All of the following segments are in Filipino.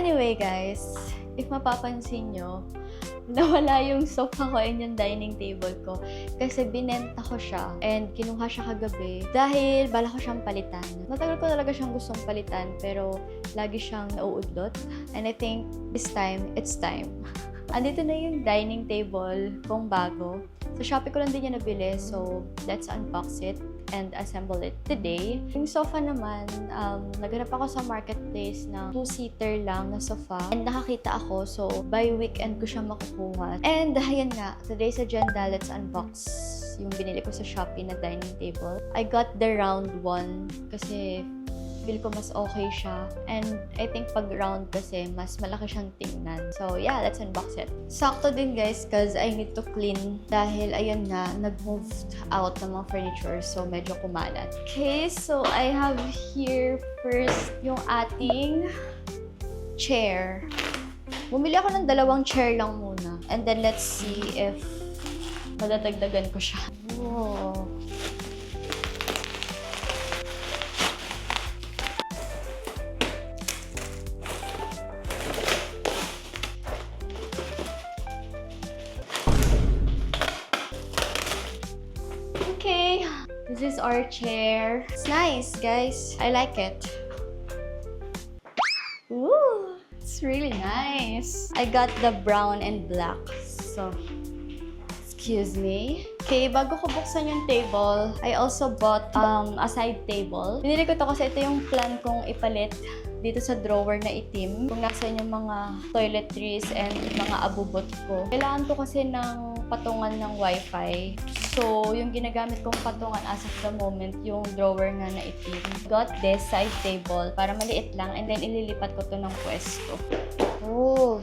Anyway guys, if mapapansin nyo, nawala yung sofa ko and yung dining table ko kasi binenta ko siya and kinuha siya kagabi dahil bala ko siyang palitan. Matagal ko talaga siyang gustong palitan pero lagi siyang nauudlot and I think this time, it's time. Andito na yung dining table kong bago. Sa Shopee ko lang din yan nabili, so let's unbox it and assemble it today. Yung sofa naman, naghanap ako sa marketplace ng 2-seater lang na sofa and nakakita ako, so by weekend ko siya makukuha. And ayan nga, today's agenda, let's unbox yung binili ko sa Shopee na dining table. I got the round one kasi feel ko mas okay siya. And I think pag round kasi, mas malaki siyang tingnan. So yeah, let's unbox it. Sakto din guys, cause I need to clean. Dahil ayun na, nag-moved out ng mga furniture. So medyo kumalat. Okay, so I have here first yung ating chair. Bumili ako ng 2 chair lang muna. And then let's see if madadagdagan ko siya. Wow. Okay, this is our chair. It's nice, guys. I like it. Ooh, it's really nice. I got the brown and black. So, excuse me. Okay, bago ko buksan yung table, I also bought a side table. Binili ko to kasi ito yung plan kong ipalit dito sa drawer na itim. Kung nasan yung mga toiletries and mga abubot ko. Kailangan ko kasi ng patungan ng wifi. So, yung ginagamit kong patungan as of the moment, yung drawer nga na itim. Got this side table para maliit lang and then ililipat ko to ng pwesto. Oh!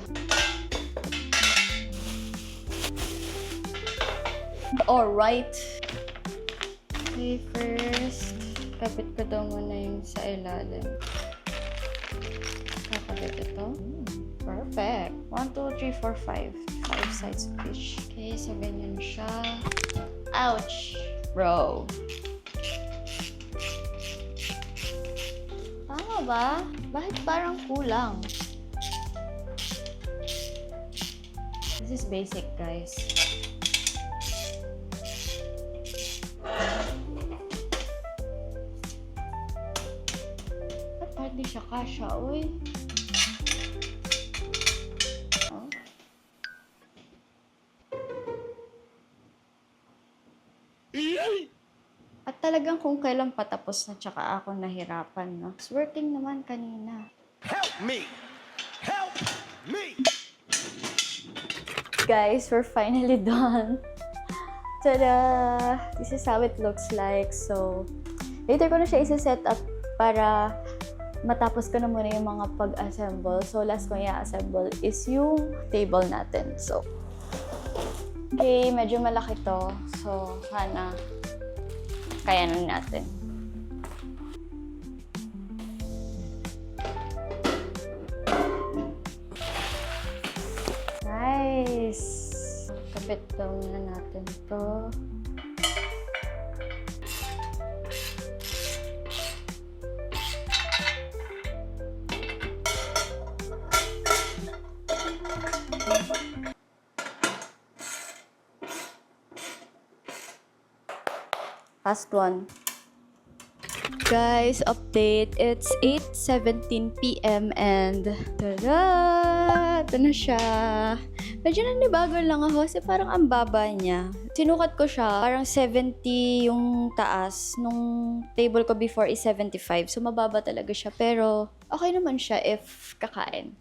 Alright. Okay, first, kapit ko daw muna yung sa ilalim. Kakabit ito. Perfect. 1, 2, 3, 4, 5. 5 sides of fish. Okay, so ganyan siya. Ouch! Bro. Tama ba? Bakit parang kulang? This is basic, guys. Ba't di siya kasha, uy? At talagang kung kailan patapos na tsaka ako nahirapan, no? It's working naman kanina. Help me! Help me! Guys, we're finally done. Tada! This is how it looks like. So, later ko na siya isa-set up para matapos ko na muna yung mga pag-assemble. So, last ko i-assemble is yung table natin. So, okay, medyo malaki to. So, sana kaya na natin. Nice! Kapit daw na natin to. Last one. Guys, update. It's 8:17 PM and tada! Ito na siya. Medyo nanibago lang ako kasi parang ang baba niya. Sinukat ko siya, parang 70 yung taas. Nung table ko before is 75. So, mababa talaga siya. Pero, okay naman siya if kakain.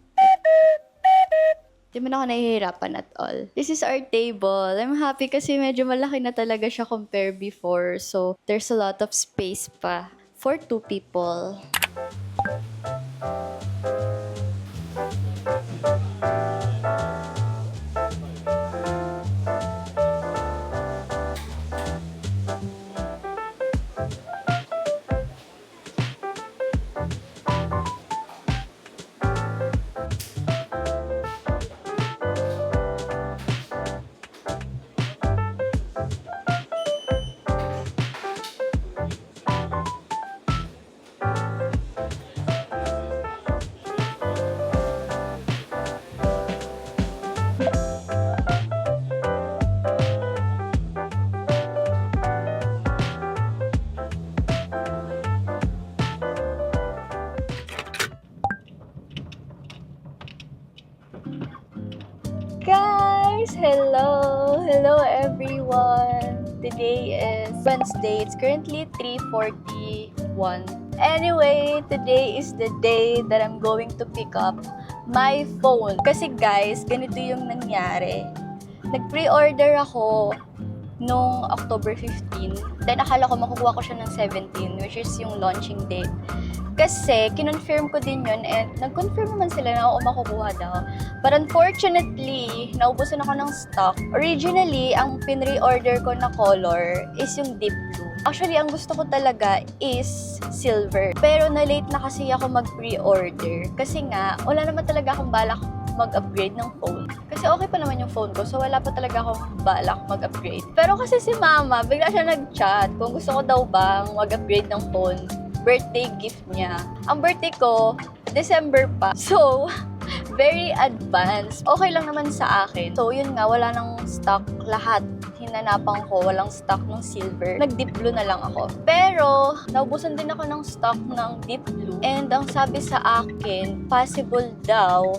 Di man ako nahihirapan at all. This is our table. I'm happy kasi medyo malaki na talaga siya compare before. So, there's a lot of space pa for 2 people. Today is Wednesday. It's currently 3:41. Anyway, today is the day that I'm going to pick up my phone. Kasi guys, ganito yung nangyari. Nag-pre-order ako nung October 15. Then akala ko makukuha ko siya ng 17, which is yung launching date. Kasi, kinonfirm ko din yun and nag-confirm naman sila na ako makukuha daw. But unfortunately, naubusan ako ng stock. Originally, ang pinre-order ko na color is yung deep blue. Actually, ang gusto ko talaga is silver. Pero na-late na kasi ako mag-pre-order. Kasi nga, wala naman talaga akong balak mag-upgrade ng phone. Kasi okay pa naman yung phone ko, so wala pa talaga akong balak mag-upgrade. Pero kasi si mama, bigla siya nag-chat kung gusto ko daw bang mag-upgrade ng phone. Birthday gift niya. Ang birthday ko, December pa. So, very advanced. Okay lang naman sa akin. So, yun nga, wala nang stock lahat. Hinanapan ko, walang stock ng silver. Nag-deep blue na lang ako. Pero, naubusan din ako ng stock ng deep blue. And ang sabi sa akin, possible daw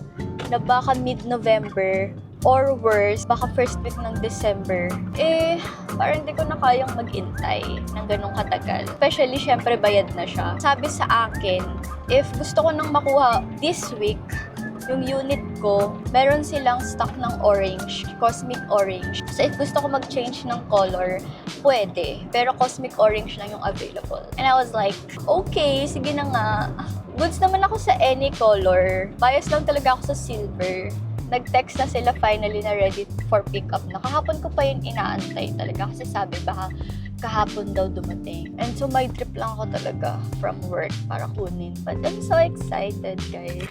na baka mid-November or worse, baka first week ng December, parang hindi ko na kayang mag-intay ng ganong katagal. Especially, syempre, bayad na siya. Sabi sa akin, if gusto ko nang makuha this week, yung unit ko, meron silang stock ng orange, cosmic orange. So, if gusto ko mag-change ng color, pwede. Pero cosmic orange lang yung available. And I was like, okay, sige na nga. Goods naman ako sa any color. Bias lang talaga ako sa silver. Nag-text na sila finally na ready for pickup na. Kahapon ko pa yun inaantay talaga kasi sabi baka kahapon daw dumating. And so my trip lang ako talaga from work para kunin. But I'm so excited, guys.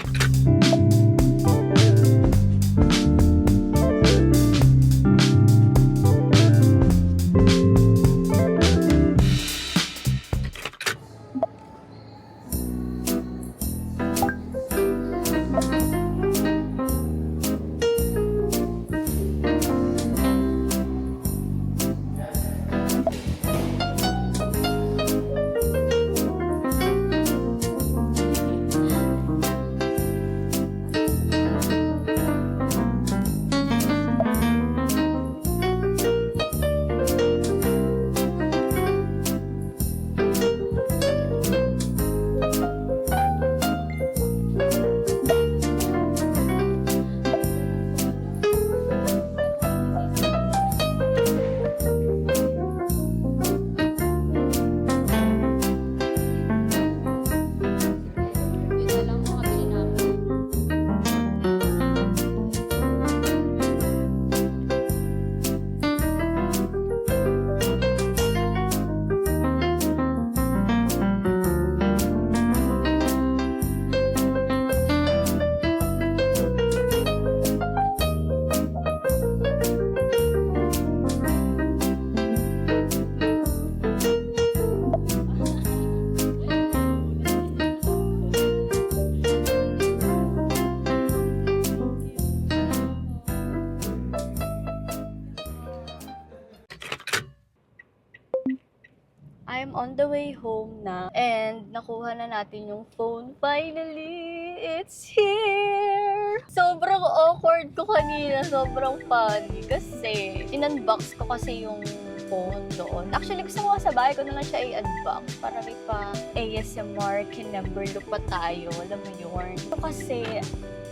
I'm on the way home na and nakuha na natin yung phone. Finally, it's here! Sobrang awkward ko kanina, sobrang funny kasi in-unbox ko kasi yung phone doon. Actually, gusto ko sa bahay ko na lang siya i-unbox para may pa ASMR, kinumber pa tayo, alam mo yun. So kasi,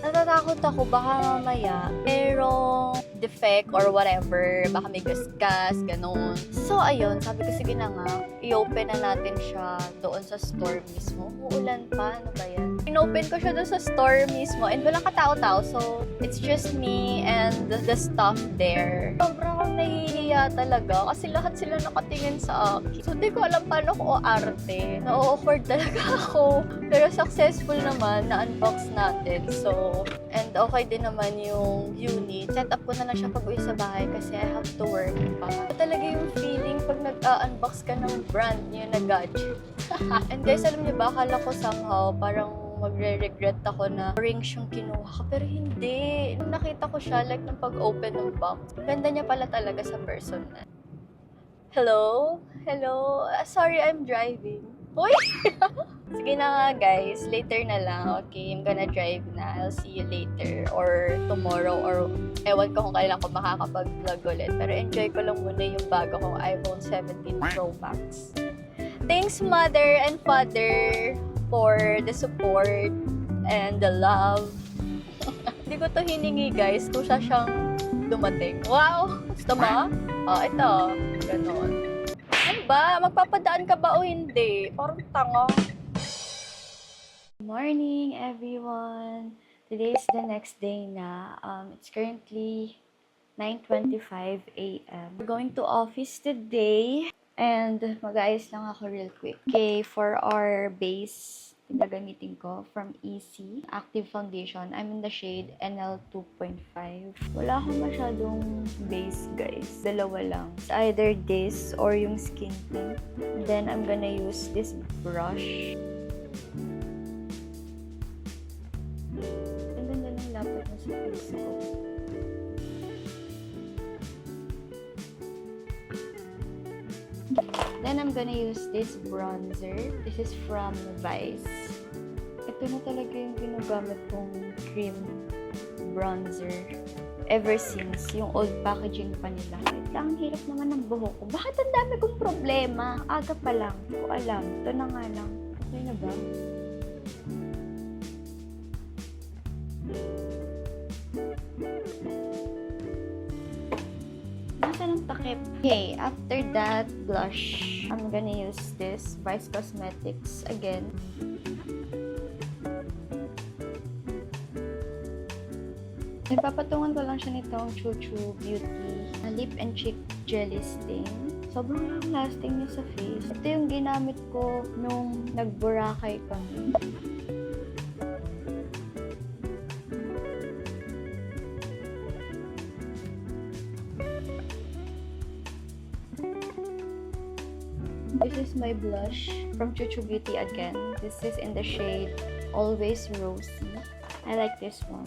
natatakot ako baka mamaya merong defect or whatever, baka may gasgas, ganun. So, ayun, sabi ko sige na nga, i-open na natin siya doon sa store mismo. Uulan pa, ano ba yan? In-open ko siya doon sa store mismo and walang katao-tao, so it's just me and the staff there. Sobrang akong nahihiya talaga kasi lahat sila nakatingin sa akin. So, di ko alam paano ko arte. Na-awkward talaga ako. Pero successful naman, na-unbox natin. So, and okay din naman yung unit. Set up ko na lang siya pag-uwi sa bahay kasi I have to work pa. Talaga yung feeling pag nag-unbox ka ng brand new na gadget. And guys, alam niyo ba, akala ko somehow parang magre-regret ako na rings yung kinuha ko. Pero hindi. Nung nakita ko siya, like nung pag-open ng box, ganda niya pala talaga sa personal. Hello? Hello? Sorry, I'm driving. Uy! Sige na nga guys, later na lang. Okay, I'm gonna drive na. I'll see you later or tomorrow or ewan ko kung kailan ko makakapag-vlog ulit. Pero enjoy ko lang muna yung bago kong iPhone 17 Pro Max. Thanks mother and father for the support and the love. Hindi ko to hiningi guys, kung siya siyang dumating. Wow! Gusto mo? Oh, ito. Ganon. Ano ba? Magpapadaan ka ba o hindi? Parang tanga. Good morning, everyone. Today is the next day na. It's currently 9:25 a.m. We're going to office today. And mag-aayos lang ako real quick. Okay, for our base, pinagamitin ko from EC Active Foundation. I'm in the shade NL 2.5. Wala akong masyadong base, guys. Dalawa lang. It's either this or yung skin tint. Then, I'm gonna use this brush. Ang ganda ng lapot na sa face ko. Then, I'm gonna use this bronzer. This is from Vice. Ito na talaga yung ginagamit kong cream bronzer ever since yung old packaging pa nila. Wait lang, ang hirap naman ng buhok ko. Bakit ang dami kong problema? Aga pa lang. Hindi ko alam. Ito na nga lang. Okay na ba? Ng takip. Okay, after that blush, I'm gonna use this Vice Cosmetics again. Ipapatungan ko lang siya nitong Chuchu Beauty Lip and Cheek Jelly Stain. Sobrang long lasting niya sa face. Ito yung ginamit ko nung nag-Boracay kami. This is my blush from Chuchu Beauty again. This is in the shade Always Rosy. I like this one.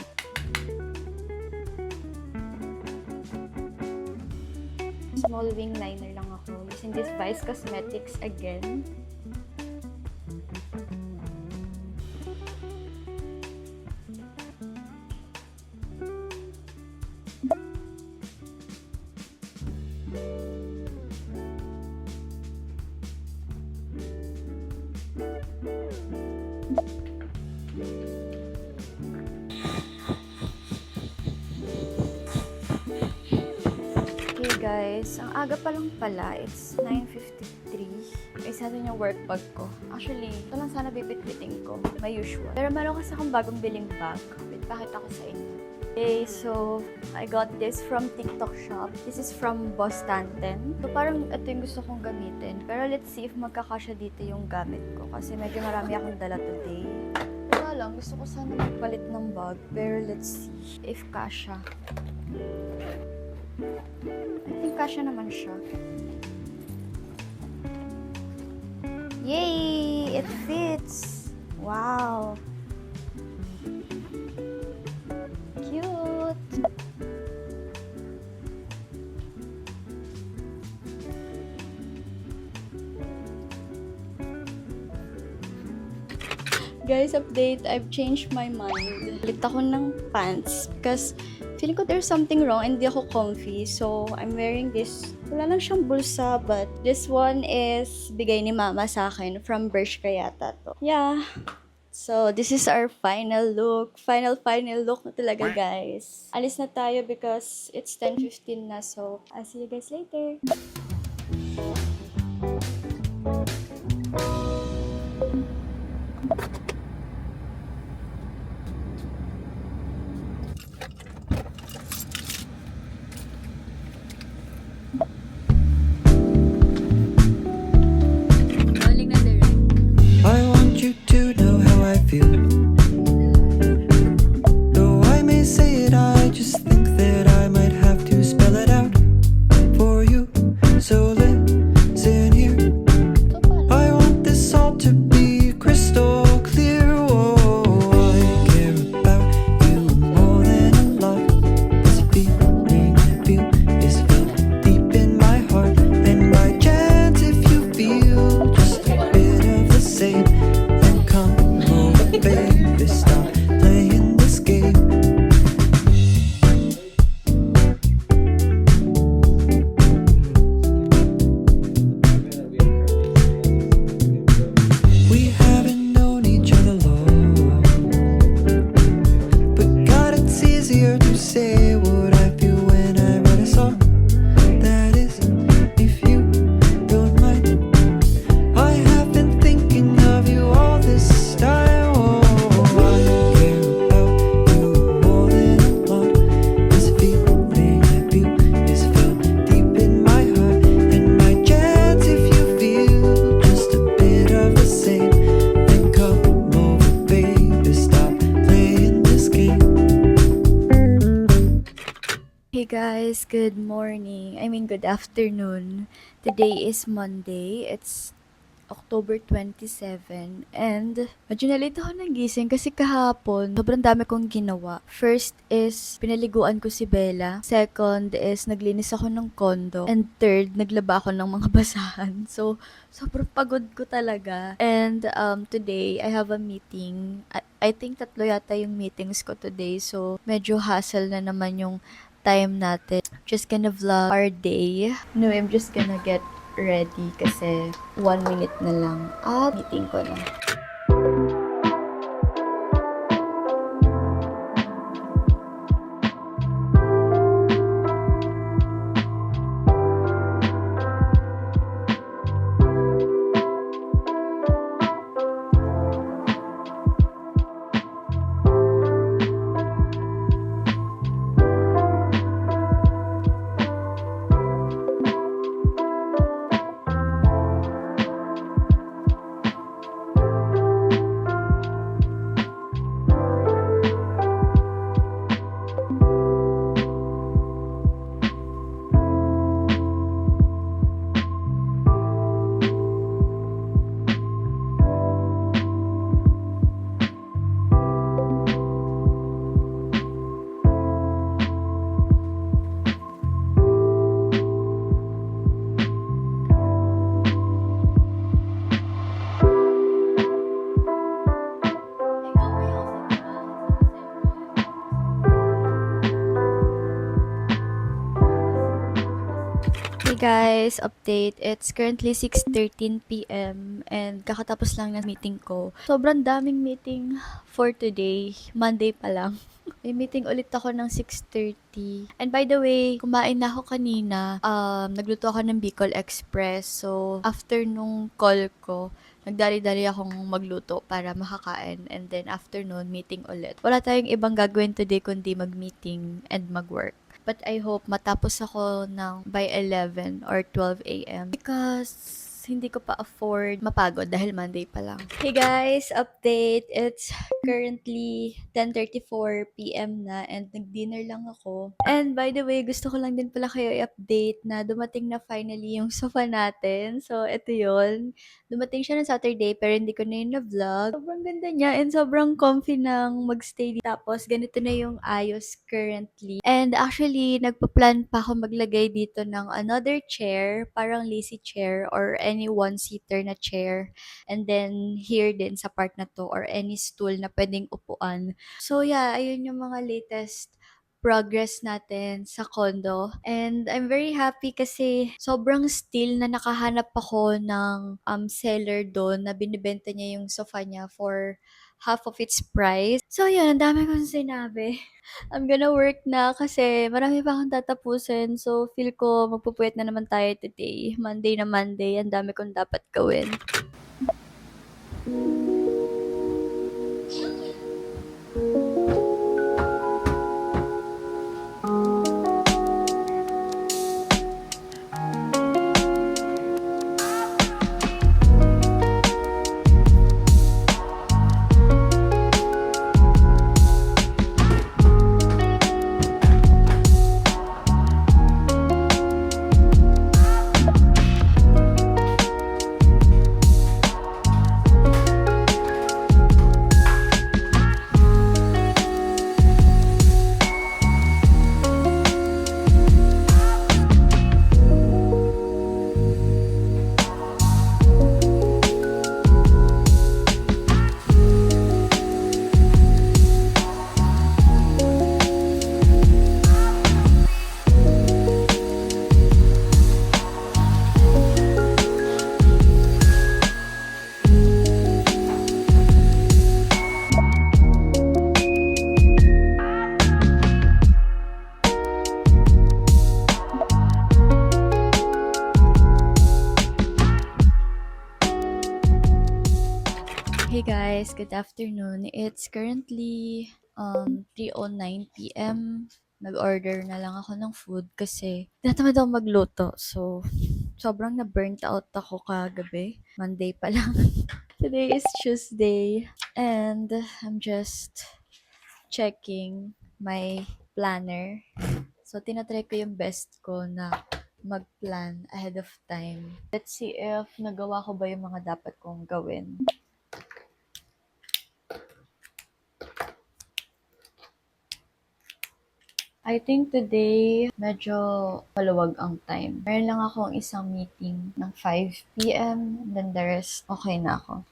Small wing liner lang ako. Using this Vice Cosmetics again. Guys, ang aga pa lang pala, it's 9:53. Isa doon yung work bag ko. Actually, ito lang sana bibit-biting ko, my usual. Pero meron kasi akong bagong biling bag. Wait, pakita ko sa inyo. Okay, so, I got this from TikTok shop. This is from Boss Tanten. So, parang ito yung gusto kong gamitin. Pero let's see if magkakasya dito yung gamit ko. Kasi medyo marami akong dala today. Wala lang, gusto ko sana magpalit ng bag. Pero let's see if kasya. I think kasya naman siya. Yay! It fits! Wow! Cute! Guys, update. I've changed my mind. Lit ako ng pants because feeling ko there's something wrong and di ako comfy. So, I'm wearing this. Wala lang siyang bulsa, but this one is bigay ni mama sa akin from Bershka yata to. Yeah. So, this is our final look. Final look na talaga, guys. Alis na tayo because it's 10:15 na. So, I'll see you guys later. Good morning. Good afternoon. Today is Monday. It's October 27 and medyo na-late ako nagising kasi kahapon sobrang dami kong ginawa. First is pinaliguan ko si Bella. Second is naglinis ako ng condo. And third, naglaba ako ng mga basahan. So, sobrang pagod ko talaga. And today, I have a meeting. I think tatlo yata yung meetings ko today. So, medyo hassle na naman yung time natin. Just gonna vlog our day. No, I'm just gonna get ready kasi 1 minute na lang at meeting ko na. Hey guys, update. It's currently 6:13 p.m. and kakatapos lang ng meeting ko. Sobrang daming meeting for today. Monday pa lang. May meeting ulit ako ng 6:30. And by the way, kumain na ako kanina. Nagluto ako ng Bicol Express. So, after nung call ko, nagdali-dali akong magluto para makakain. And then afternoon, meeting ulit. Wala tayong ibang gagawin today kundi mag-meeting and mag-work. But I hope matapos ako ng by 11 or 12 a.m. Because hindi ko pa afford mapagod dahil Monday pa lang. Hey guys, update. It's currently 10:34 p.m. na and nag-dinner lang ako. And by the way, gusto ko lang din pala kayo i-update na dumating na finally yung sofa natin. So, ito yun. Dumating siya ng Saturday pero hindi ko na yun na-vlog. Sobrang ganda niya and sobrang comfy nang magstay dito. Tapos, ganito na yung ayos currently. And actually, nagpa-plan pa ako maglagay dito ng another chair, parang lazy chair or any one-seater na chair. And then, here din sa part na to or any stool na pwedeng upuan. So, yeah, ayun yung mga latest progress natin sa condo. And I'm very happy kasi sobrang still na nakahanap ako ng seller doon na binibenta niya yung sofa niya for half of its price. So, yun, ang dami kong sinabi. I'm gonna work na kasi marami pa akong tatapusin. So, feel ko magpupuyat na naman tayo today. Monday na Monday. Ang dami kong dapat gawin. Hey guys, good afternoon. It's currently 3:09 p.m. Nag-order na lang ako ng food kasi tinatamad ako magluto. So, sobrang na-burnt out ako kagabi. Monday pa lang. Today is Tuesday and I'm just checking my planner. So, tinatry ko yung best ko na mag-plan ahead of time. Let's see if nagawa ko ba yung mga dapat kong gawin. I think today, medyo maluwag ang time. Meron lang akong isang meeting ng 5 p.m. Then the rest, okay na ako.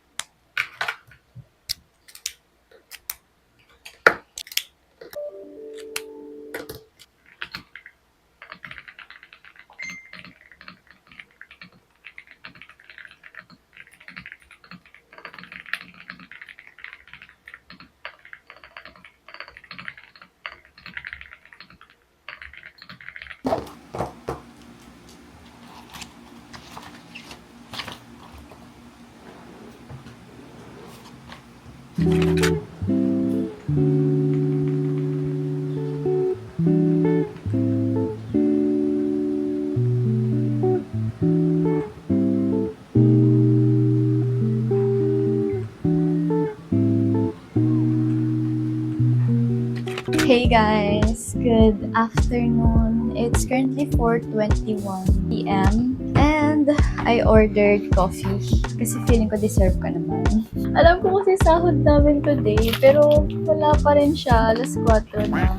Hey guys, good afternoon. It's currently 4:21 p.m. and I ordered coffee kasi feeling ko deserve ko naman. Alam ko kasi sahod namin today pero wala pa rin siya. 4:00 na.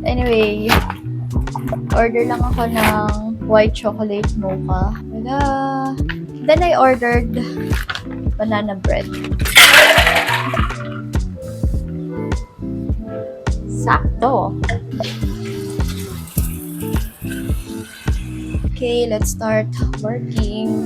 Anyway, order lang ako ng white chocolate mocha. Wala. Then I ordered banana bread. Sakto. Okay, let's start working.